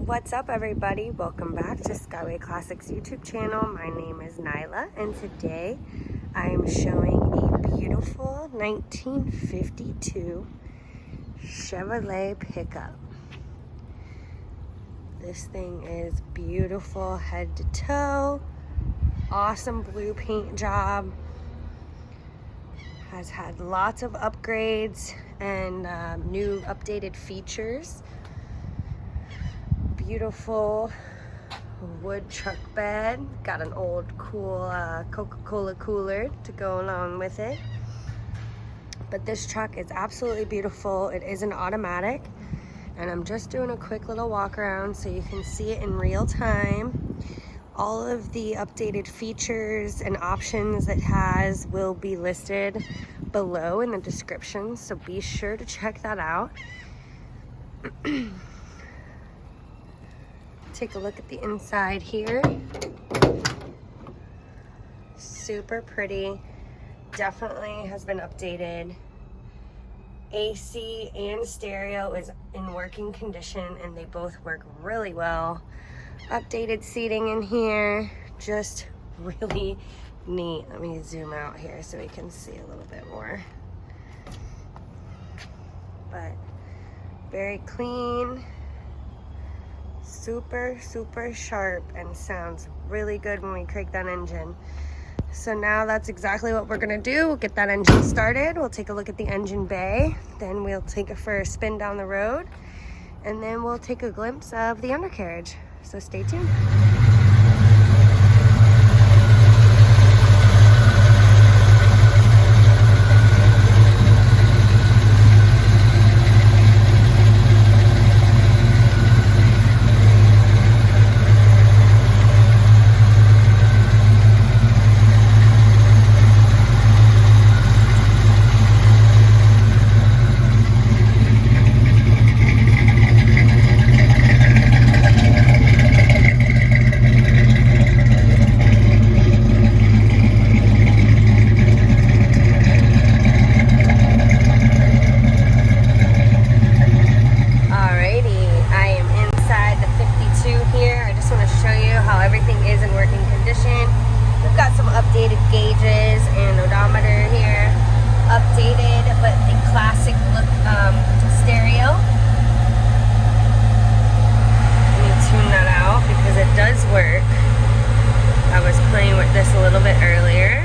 What's up, everybody? Welcome back to Skyway Classics YouTube channel. My name is Nyla, and today I am showing a beautiful 1952 Chevrolet pickup. This thing is beautiful head to toe, awesome blue paint job, has had lots of upgrades and new updated features. Beautiful wood truck bed, got an old cool Coca-Cola cooler to go along with it. But this truck is absolutely beautiful. It is an automatic, and I'm just doing a quick little walk around so you can see it in real time. All of the updated features and options it has will be listed below in the description, so be sure to check that out. Take a look at the inside here. Super pretty. Definitely has been updated. AC and stereo is in working condition, and they both work really well. Updated seating in here, just really neat. Let me zoom out here so we can see a little bit more. But very clean. Super sharp, and sounds really good when we crank that engine. So now that's exactly what we're gonna do. We'll get that engine started. We'll take a look at the engine bay, then we'll take it for a spin down the road, and then we'll take a glimpse of the undercarriage. So stay tuned. Updated gauges and odometer here, updated, but the classic look stereo. Let me tune that out because it does work. I was playing with this a little bit earlier.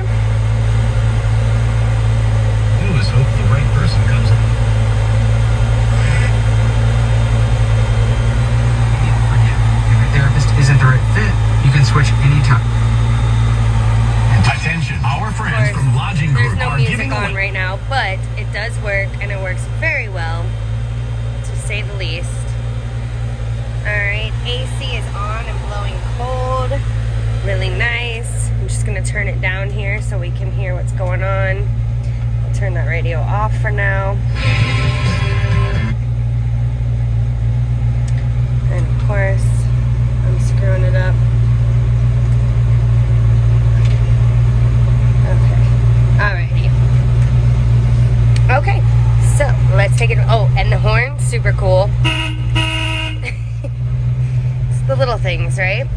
We always hope the right person comes in. If a therapist isn't the right fit, you can switch anytime. Attention, our friends from Lodging Group are giving away. There's no music on right now, but it does work, and it works very well, to say the least. Alright, AC is on and blowing cold. Really nice. I'm just going to turn it down here so we can hear what's going on. I'll turn that radio off for now. And of course, I'm screwing it up. Okay, so let's take it. Oh, and the horn, super cool. It's the little things, right?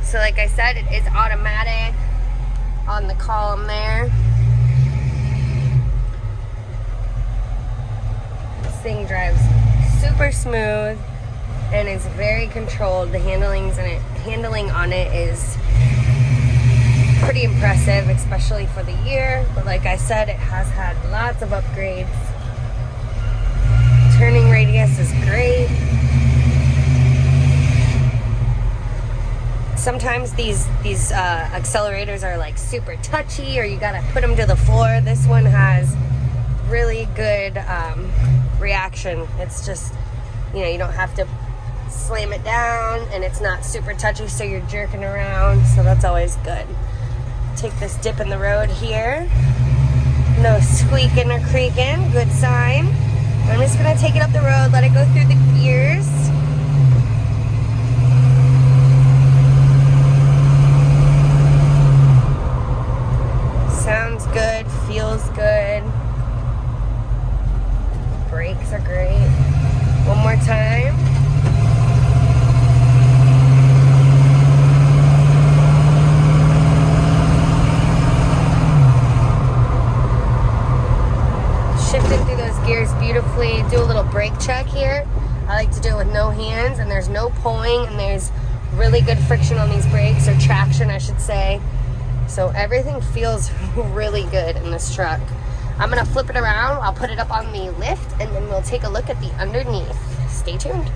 So like I said, it is automatic on the column there. This thing drives super smooth and is very controlled. The handling on it is pretty impressive, especially for the year. But like I said, it has had lots of upgrades. Turning radius is great. Sometimes these accelerators are like super touchy, or you gotta put them to the floor. This one has really good reaction. It's just, you don't have to slam it down, and it's not super touchy, so you're jerking around, so that's always good. Take this dip in the road here. No squeaking or creaking, good sign. I'm just gonna take it up the road, let it go through the gears. Sounds good, feels good. Brakes are great. One more time. here. I like to do it with no hands, and there's no pulling, and there's really good friction on these brakes, or traction I should say. So everything feels really good in this truck. I'm gonna flip it around, I'll put it up on the lift, and then we'll take a look at the underneath. Stay tuned.